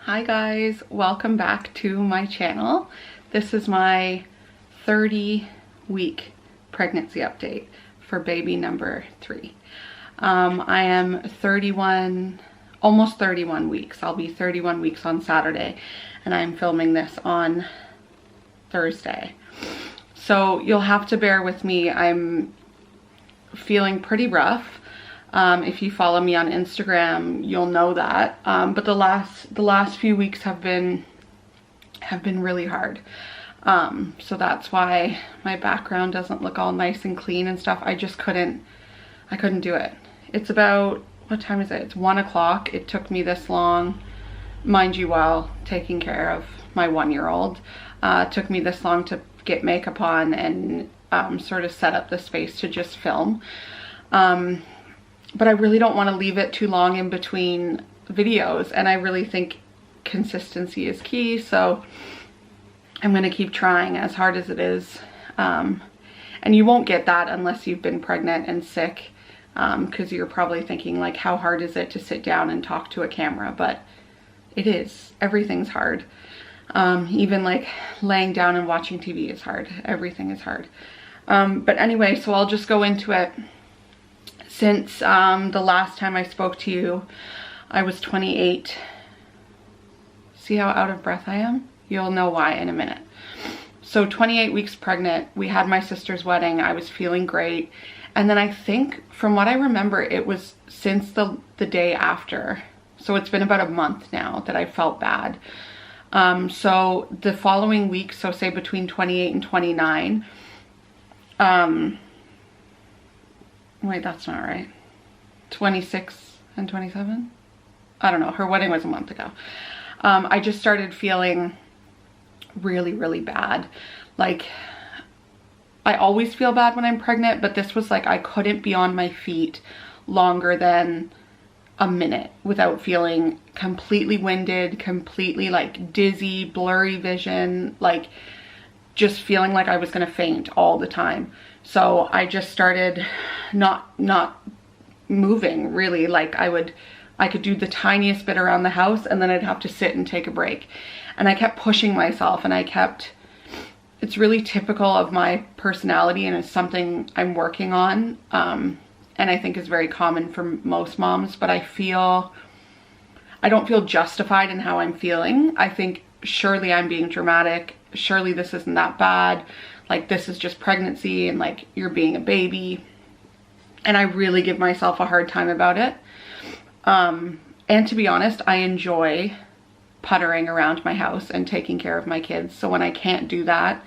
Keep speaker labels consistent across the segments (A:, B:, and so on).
A: Hi guys, welcome back to my channel. This is my 30-week pregnancy update for baby number 3. I am 31, almost 31 weeks. I'll be 31 weeks on Saturday, and I'm filming this on Thursday. So you'll have to bear with me. I'm feeling pretty rough. If you follow me on Instagram, you'll know that. But the last few weeks have been really hard. So that's why my background doesn't look all nice and clean and stuff. I couldn't do it. It's about, what time is it? It's 1 o'clock. It took me this long, mind you, while taking care of my 1-year-old. It took me this long to get makeup on and sort of set up the space to just film. But I really don't want to leave it too long in between videos, and I really think consistency is key, so I'm going to keep trying as hard as it is. And you won't get that unless you've been pregnant and sick, because you're probably thinking, like, how hard is it to sit down and talk to a camera? But it is. Everything's hard. Even like laying down and watching TV is hard. Everything is hard. But anyway, so I'll just go into it. Since the last time I spoke to you, I was 28. See how out of breath I am? You'll know why in a minute. So 28 weeks pregnant, we had my sister's wedding. I was feeling great. And then I think, from what I remember, it was since the day after. So it's been about a month now that I felt bad. So the following week, so say between 28 and 29, wait, that's not right. 26 and 27? I don't know. Her wedding was a month ago. I just started feeling really, really bad. Like, I always feel bad when I'm pregnant, but this was like I couldn't be on my feet longer than a minute without feeling completely winded, completely like dizzy, blurry vision, like just feeling like I was gonna faint all the time. So I just started not moving really. Like I could do the tiniest bit around the house and then I'd have to sit and take a break. And I kept pushing myself, and it's really typical of my personality, and it's something I'm working on. And I think is very common for most moms, but I don't feel justified in how I'm feeling. I think surely I'm being dramatic. Surely this isn't that bad. Like, this is just pregnancy, and like, you're being a baby. And I really give myself a hard time about it. And to be honest, I enjoy puttering around my house and taking care of my kids. So when I can't do that,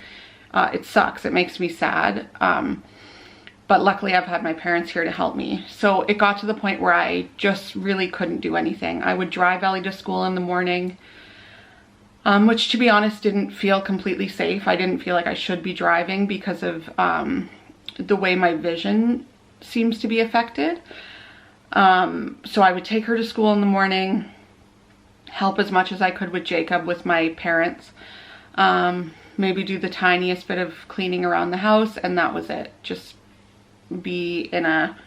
A: it sucks. It makes me sad. But luckily I've had my parents here to help me. So it got to the point where I just really couldn't do anything. I would drive Ellie to school in the morning, which, to be honest, didn't feel completely safe. I didn't feel like I should be driving because of the way my vision seems to be affected. So I would take her to school in the morning, help as much as I could with Jacob, with my parents, maybe do the tiniest bit of cleaning around the house, and that was it. Just be in a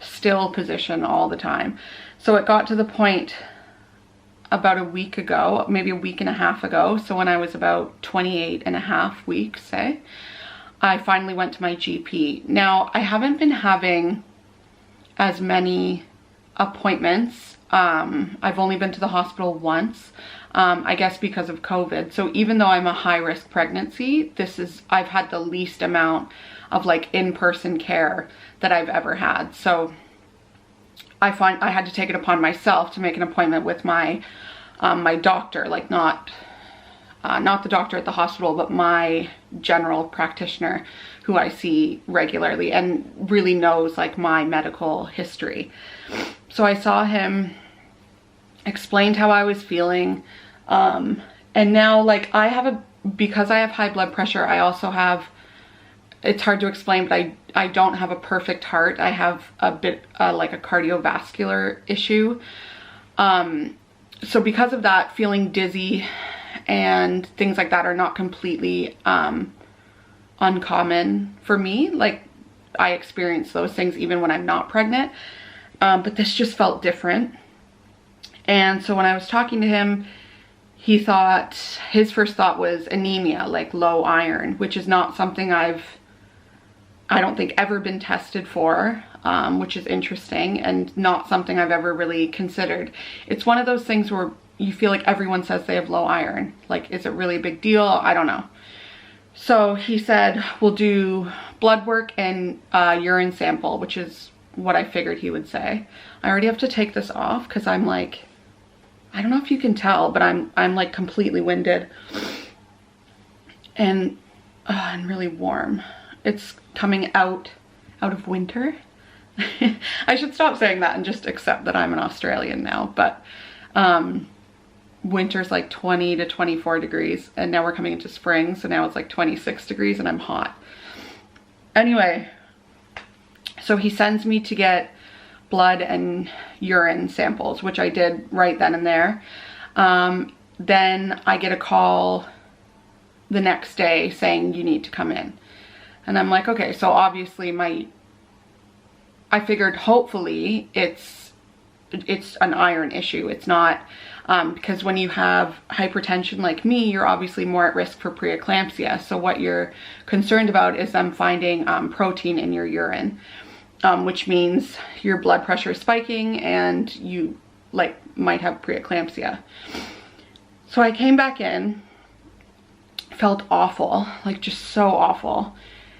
A: still position all the time. So it got to the point about a week ago, maybe a week and a half ago, so when I was about 28 and a half weeks, say, I finally went to my GP. Now, I haven't been having as many appointments. I've only been to the hospital once, I guess because of COVID. So even though I'm a high-risk pregnancy, I've had the least amount of like in-person care that I've ever had. So I had to take it upon myself to make an appointment with my my doctor, like not the doctor at the hospital, but my general practitioner who I see regularly and really knows like my medical history. So I saw him, explained how I was feeling, and now like because I have high blood pressure, I also have, it's hard to explain, but I don't have a perfect heart. I have a bit like a cardiovascular issue. So because of that, feeling dizzy and things like that are not completely uncommon for me. Like, I experience those things even when I'm not pregnant, but this just felt different. And so when I was talking to him, he thought, his first thought was anemia, like low iron, which is not something I don't think ever been tested for, which is interesting, and not something I've ever really considered. It's one of those things where you feel like everyone says they have low iron. Like, is it really a big deal? I don't know. So he said, we'll do blood work and urine sample, which is what I figured he would say. I already have to take this off because I'm like, I don't know if you can tell, but I'm like completely winded and really warm. It's coming out of winter. I should stop saying that and just accept that I'm an Australian now, but winter's like 20 to 24 degrees, and now we're coming into spring, so now it's like 26 degrees and I'm hot. Anyway, so he sends me to get blood and urine samples, which I did right then and there. Then I get a call the next day saying you need to come in. And I'm like, okay, so obviously I figured hopefully it's an iron issue. It's not, because when you have hypertension like me, you're obviously more at risk for preeclampsia. So what you're concerned about is them finding protein in your urine, which means your blood pressure is spiking and you like might have preeclampsia. So I came back in, felt awful, like just so awful.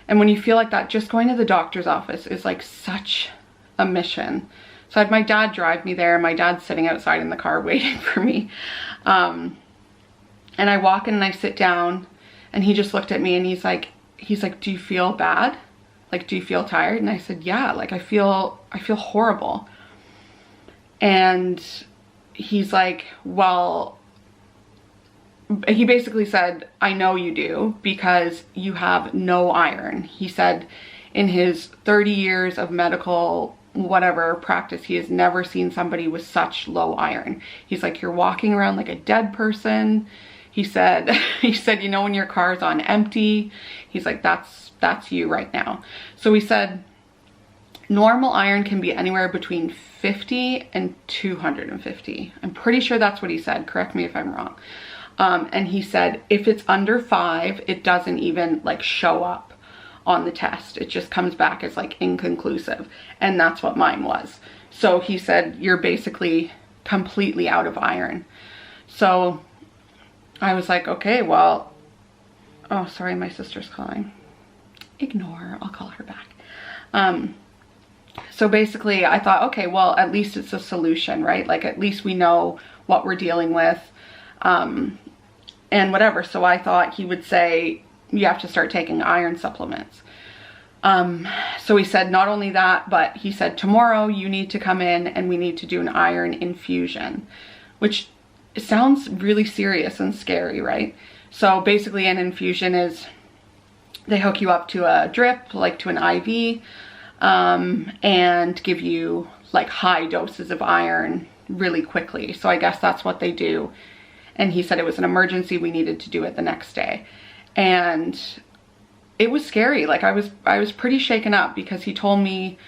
A: And when you feel like that, just going to the doctor's office is like such a mission. So I had my dad drive me there. My dad's sitting outside in the car waiting for me. And I walk in and I sit down, and he just looked at me and he's like, do you feel bad? Like, do you feel tired? And I said, yeah, like I feel horrible. And he's like, well, he basically said, I know you do because you have no iron. He said in his 30 years of medical whatever practice, he has never seen somebody with such low iron. He's like, you're walking around like a dead person. He said, you know, when your car's on empty, he's like, that's you right now. So he said, normal iron can be anywhere between 50 and 250. I'm pretty sure that's what he said. Correct me if I'm wrong. And he said, if it's under 5, it doesn't even like show up on the test. It just comes back as like inconclusive. And that's what mine was. So he said, you're basically completely out of iron. So I was like, okay, well, oh, sorry, my sister's calling. Ignore, I'll call her back. So basically I thought, okay, well, at least it's a solution, right? Like at least we know what we're dealing with, and whatever. So I thought he would say, you have to start taking iron supplements. So he said, not only that, but he said, tomorrow you need to come in and we need to do an iron infusion, which sounds really serious and scary, right? So basically an infusion is, they hook you up to a drip, like to an IV, and give you like high doses of iron really quickly. So I guess that's what they do. And he said it was an emergency, we needed to do it the next day. And it was scary. Like I was pretty shaken up because he told me,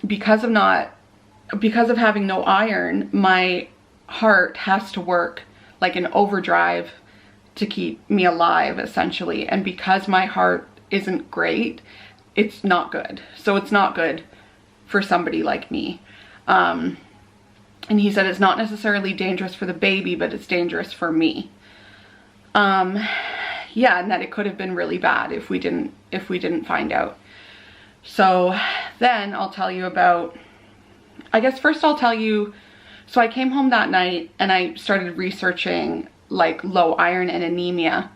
A: because of having no iron, my heart has to work like an overdrive to keep me alive, essentially. And because my heart isn't great, it's not good. So it's not good for somebody like me. And he said it's not necessarily dangerous for the baby, but it's dangerous for me. Yeah, and that it could have been really bad if we didn't find out. So then I'll tell you about, I guess first I'll tell you, so I came home that night and I started researching like low iron and anemia,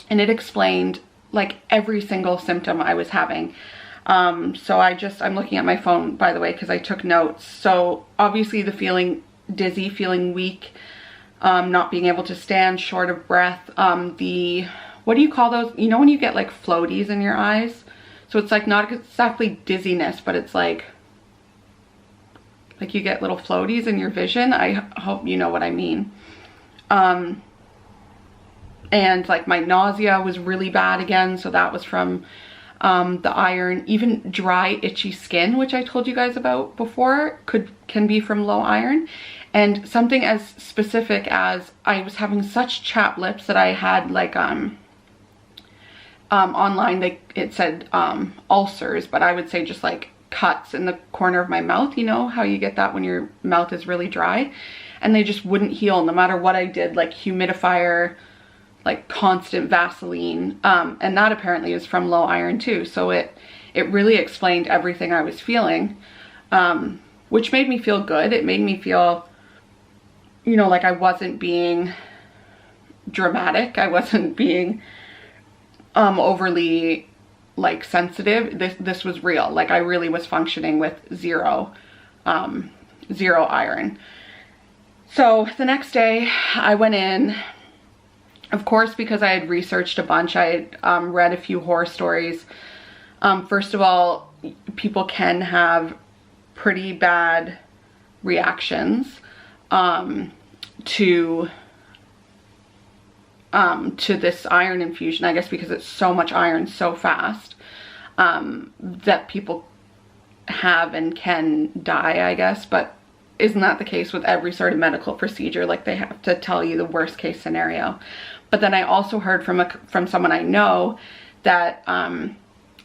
A: and it explained like every single symptom I was having. So I'm looking at my phone, by the way, because I took notes. So obviously the feeling dizzy, feeling weak, not being able to stand, short of breath, what do you call those? You know when you get like floaties in your eyes? So it's like not exactly dizziness, but it's like you get little floaties in your vision. I hope you know what I mean. And like my nausea was really bad again. So that was from The iron, even dry itchy skin, which I told you guys about before, can be from low iron. And something as specific as I was having such chapped lips that I had like online it said ulcers, but I would say just like cuts in the corner of my mouth. You know how you get that when your mouth is really dry, and they just wouldn't heal no matter what I did, like humidifier, like constant Vaseline, and that apparently is from low iron too. So it really explained everything I was feeling, which made me feel good. It made me feel, you know, like I wasn't being dramatic. I wasn't being overly like sensitive. This was real. Like I really was functioning with zero iron. So the next day I went in, of course, because I had researched a bunch. I had read a few horror stories. First of all, people can have pretty bad reactions to this iron infusion, I guess because it's so much iron so fast, that people have and can die, I guess. But isn't that the case with every sort of medical procedure? Like they have to tell you the worst case scenario. But then I also heard from someone I know that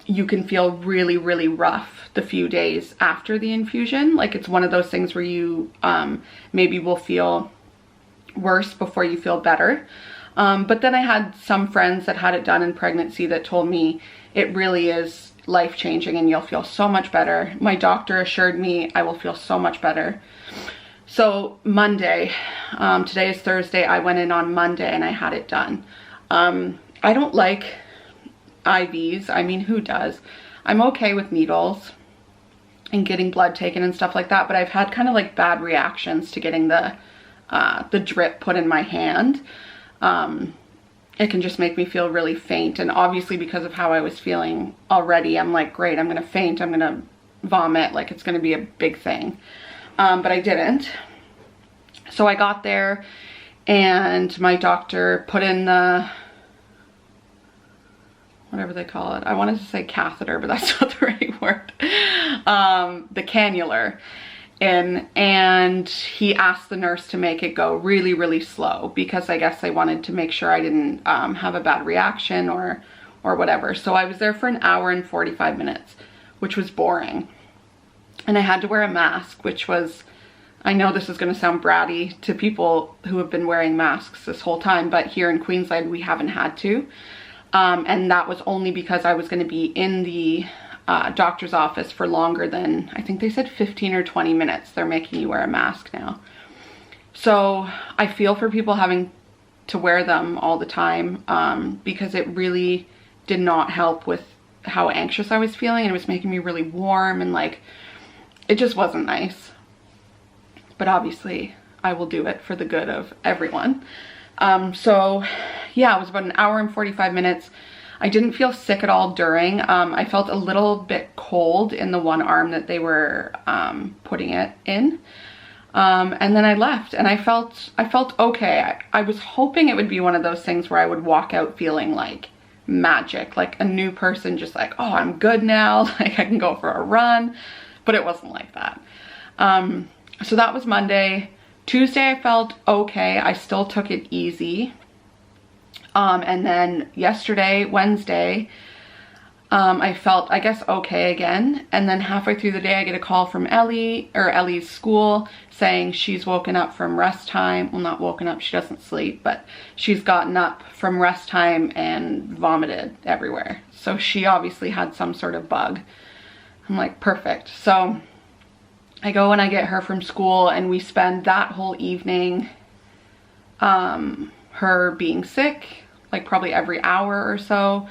A: you can feel really, really rough the few days after the infusion. Like it's one of those things where you maybe will feel worse before you feel better. But then I had some friends that had it done in pregnancy that told me it really is life-changing and you'll feel so much better. My doctor assured me I will feel so much better. So Monday, today is Thursday, I went in on Monday and I had it done. I don't like IVs. I mean, who does? I'm okay with needles and getting blood taken and stuff like that, but I've had kind of like bad reactions to getting the drip put in my hand. It can just make me feel really faint, and obviously because of how I was feeling already, I'm like, great, I'm gonna faint, I'm gonna vomit, like it's gonna be a big thing. But I didn't. So I got there and my doctor put in the, whatever they call it, I wanted to say catheter, but that's not the right word, the cannula in, and he asked the nurse to make it go really, really slow because I guess they wanted to make sure I didn't have a bad reaction or whatever. So I was there for 1 hour and 45 minutes, which was boring. And I had to wear a mask, which was, I know this is going to sound bratty to people who have been wearing masks this whole time, but here in Queensland we haven't had to. And that was only because I was going to be in the doctor's office for longer than, I think they said 15 or 20 minutes. They're making you wear a mask now. So I feel for people having to wear them all the time, because it really did not help with how anxious I was feeling, and it was making me really warm, and like, it just wasn't nice. But obviously I will do it for the good of everyone. So yeah, it was about 1 hour and 45 minutes. I didn't feel sick at all during. I felt a little bit cold in the one arm that they were putting it in. And then I left and I felt okay. I was hoping it would be one of those things where I would walk out feeling like magic, like a new person, just like, oh, I'm good now, like I can go for a run. But it wasn't like that. So that was Monday. Tuesday I felt okay. I still took it easy. And then yesterday, Wednesday, I felt, I guess, okay again. And then halfway through the day, I get a call from Ellie's school saying she's woken up from rest time. Well, not woken up, she doesn't sleep, but she's gotten up from rest time and vomited everywhere. So she obviously had some sort of bug. I'm like, perfect. So I go and I get her from school and we spend that whole evening, her being sick, like probably every hour or so,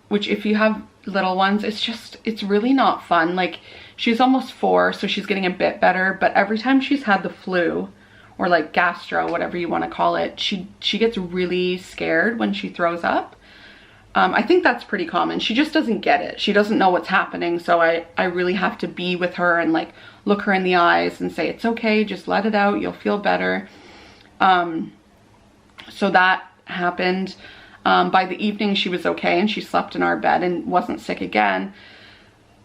A: which if you have little ones, it's really not fun. Like she's almost 4, so she's getting a bit better, but every time she's had the flu or like gastro, whatever you want to call it, she gets really scared when she throws up. I think that's pretty common. She just doesn't get it. She doesn't know what's happening. So I really have to be with her and like look her in the eyes and say, it's okay, just let it out, you'll feel better. So that happened. By the evening she was okay and she slept in our bed and wasn't sick again.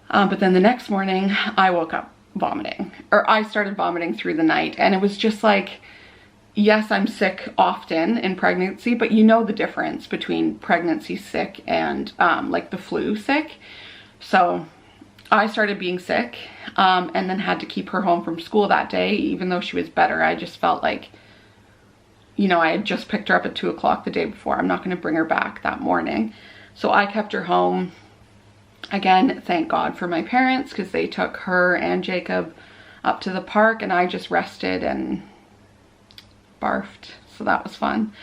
A: But then the next morning I woke up vomiting, or I started vomiting through the night, and it was just like, yes, I'm sick often in pregnancy, but you know the difference between pregnancy sick and like the flu sick. So I started being sick and then had to keep her home from school that day, even though she was better. I just felt like, you know, I had just picked her up at 2 o'clock the day before. I'm not going to bring her back that morning. So I kept her home. Again, thank God for my parents, because they took her and Jacob up to the park and I just rested and barfed. So that was fun.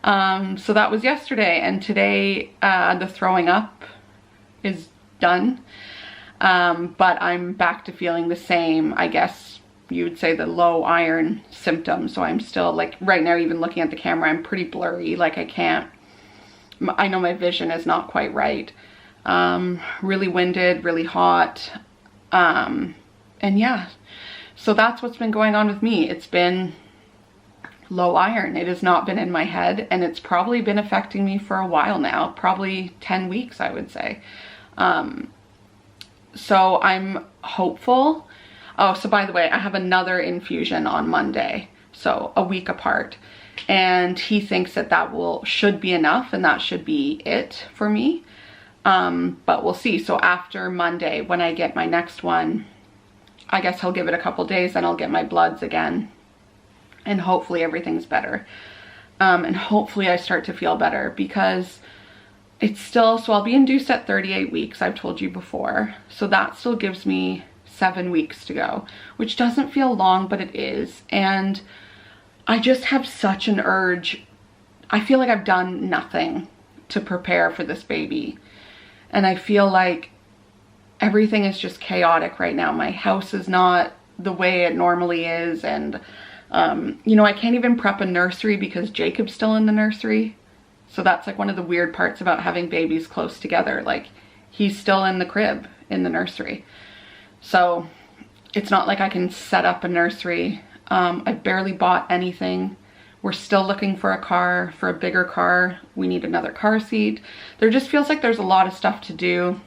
A: So that was yesterday, and today the throwing up is done. But I'm back to feeling the same, I guess you would say, the low iron symptoms. So I'm still, like, right now, even looking at the camera, I'm pretty blurry. Like, I know my vision is not quite right. Really winded, really hot. And yeah, so that's what's been going on with me. It's been low iron. It has not been in my head, and it's probably been affecting me for a while now, probably 10 weeks, I would say. So I'm hopeful. Oh, so by the way, I have another infusion on Monday, so a week apart, and he thinks that should be enough, and that should be it for me. But we'll see. So after Monday, when I get my next one, I guess he'll give it a couple days, then I'll get my bloods again, and hopefully everything's better. And hopefully I start to feel better, because it's still, so I'll be induced at 38 weeks, I've told you before. So that still gives me 7 weeks to go, which doesn't feel long, but it is. And I just have such an urge. I feel like I've done nothing to prepare for this baby. And I feel like everything is just chaotic right now. My house is not the way it normally is. And, you know, I can't even prep a nursery because Jacob's still in the nursery. So that's like one of the weird parts about having babies close together. Like, he's still in the crib in the nursery. So it's not like I can set up a nursery. I barely bought anything. We're still looking for a car, for a bigger car. We need another car seat. There just feels like there's a lot of stuff to do.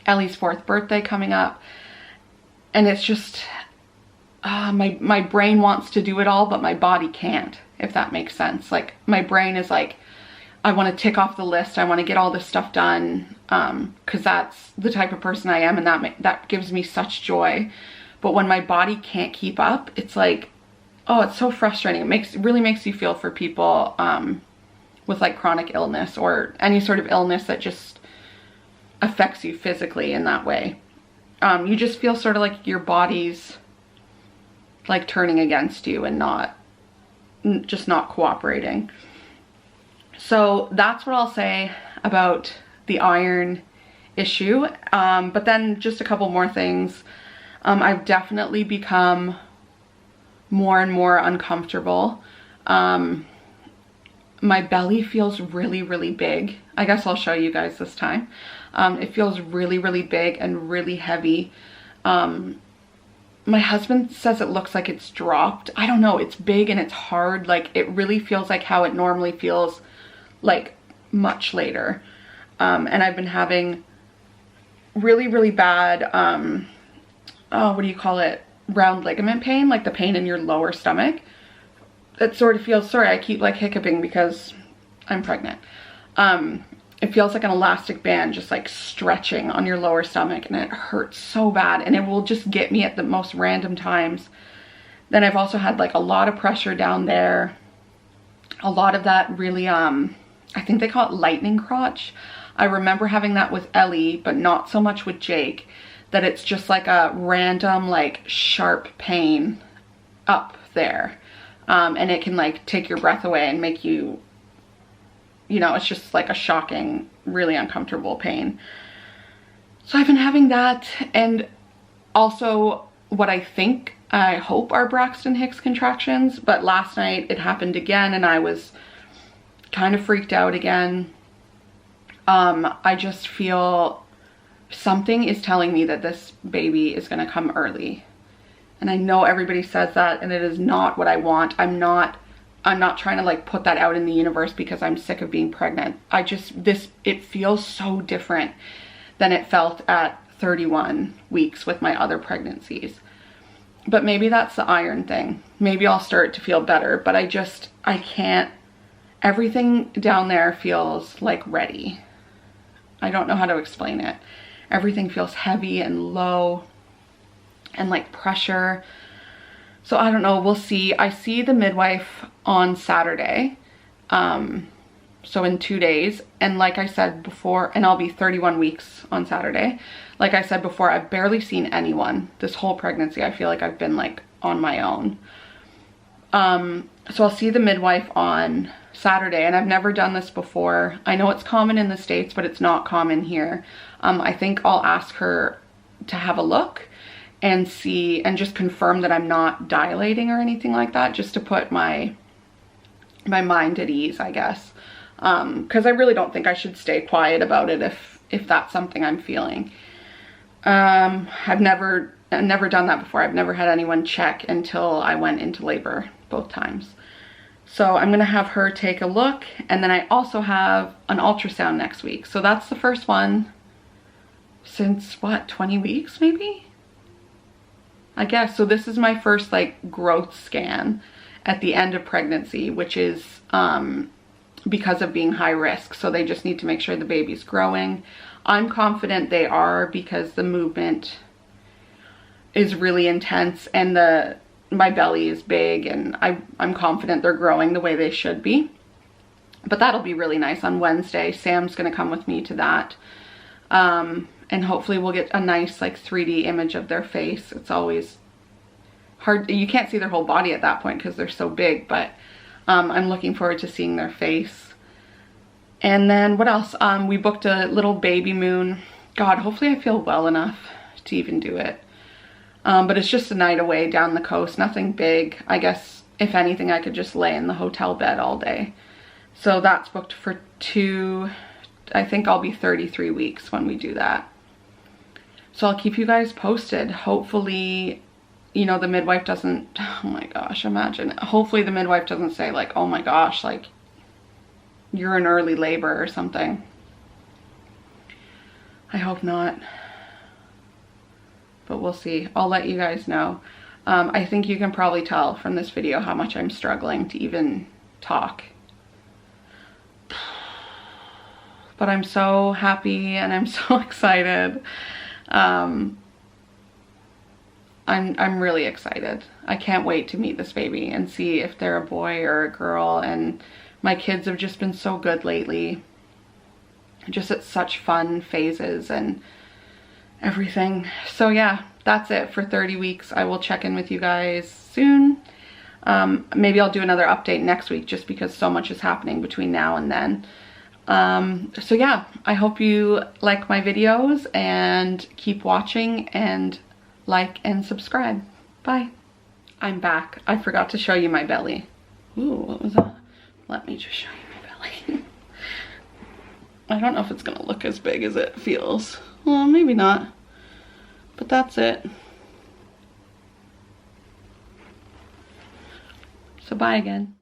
A: Ellie's 4th birthday coming up. And it's just, my brain wants to do it all, but my body can't, if that makes sense. Like, my brain is like, I want to tick off the list. I want to get all this stuff done, because that's the type of person I am, and that gives me such joy. But when my body can't keep up, it's like, oh, it's so frustrating. It really makes you feel for people with like chronic illness or any sort of illness that just affects you physically in that way. You just feel sort of like your body's like turning against you and just not cooperating. So that's what I'll say about the iron issue. But then just a couple more things. I've definitely become more and more uncomfortable. My belly feels really, really big. I guess I'll show you guys this time. It feels really, really big and really heavy. My husband says it looks like it's dropped. I don't know. It's big and it's hard. Like, it really feels like how it normally feels, like much later. And I've been having really, really bad, what do you call it? Round ligament pain, like the pain in your lower stomach. It sort of feels, sorry, I keep like hiccuping because I'm pregnant. It feels like an elastic band just like stretching on your lower stomach, and it hurts so bad, and it will just get me at the most random times. Then I've also had like a lot of pressure down there. A lot of that really, I think they call it lightning crotch. I remember having that with Ellie, but not so much with Jake, that it's just like a random like sharp pain up there. And it can like take your breath away and make you, you know, it's just like a shocking, really uncomfortable pain. So I've been having that, and also what I hope are Braxton Hicks contractions, but last night it happened again and I was kind of freaked out again. I just feel something is telling me that this baby is going to come early. And I know everybody says that, and it is not what I want. I'm not I'm not trying to like put that out in the universe because I'm sick of being pregnant. It feels so different than it felt at 31 weeks with my other pregnancies. But maybe that's the iron thing. Maybe I'll start to feel better, but I can't. Everything down there feels like ready. I don't know how to explain it. Everything feels heavy and low and like pressure. So I don't know, we'll see. I see the midwife on Saturday, so in 2 days. And like I said before, and I'll be 31 weeks on Saturday. Like I said before, I've barely seen anyone this whole pregnancy. I feel like I've been like on my own. So I'll see the midwife on Saturday, and I've never done this before. I know it's common in the States, but it's not common here. I think I'll ask her to have a look and see and just confirm that I'm not dilating or anything like that, just to put my mind at ease, I guess. Because I really don't think I should stay quiet about it if that's something I'm feeling. I've never done that before. I've never had anyone check until I went into labor both times. So I'm gonna have her take a look, and then I also have an ultrasound next week. So that's the first one since what, 20 weeks maybe? I guess. So this is my first like growth scan at the end of pregnancy, which is because of being high risk. So they just need to make sure the baby's growing. I'm confident they are, because the movement is really intense and my belly is big, and I'm confident they're growing the way they should be. But that'll be really nice on Wednesday. Sam's gonna come with me to that. And hopefully we'll get a nice like 3D image of their face. It's always hard. You can't see their whole body at that point because they're so big, but I'm looking forward to seeing their face. And then what else? We booked a little baby moon. God, hopefully I feel well enough to even do it. But it's just a night away down the coast, nothing big. I guess if anything, I could just lay in the hotel bed all day. So that's booked for I think I'll be 33 weeks when we do that. So I'll keep you guys posted. Hopefully, you know, the midwife doesn't, oh my gosh, imagine. Hopefully the midwife doesn't say like, oh my gosh, like you're in early labor or something. I hope not. But we'll see. I'll let you guys know. I think you can probably tell from this video how much I'm struggling to even talk. But I'm so happy and I'm so excited. I'm really excited. I can't wait to meet this baby and see if they're a boy or a girl. And my kids have just been so good lately. Just at such fun phases and everything. So yeah, that's it for 30 weeks. I will check in with you guys soon. Maybe I'll do another update next week just because so much is happening between now and then. So yeah, I hope you like my videos and keep watching, and like and subscribe. Bye. I'm back. I forgot to show you my belly. Ooh, what was that? Let me just show you my belly. I don't know if it's gonna look as big as it feels. Well, maybe not. But that's it. So bye again.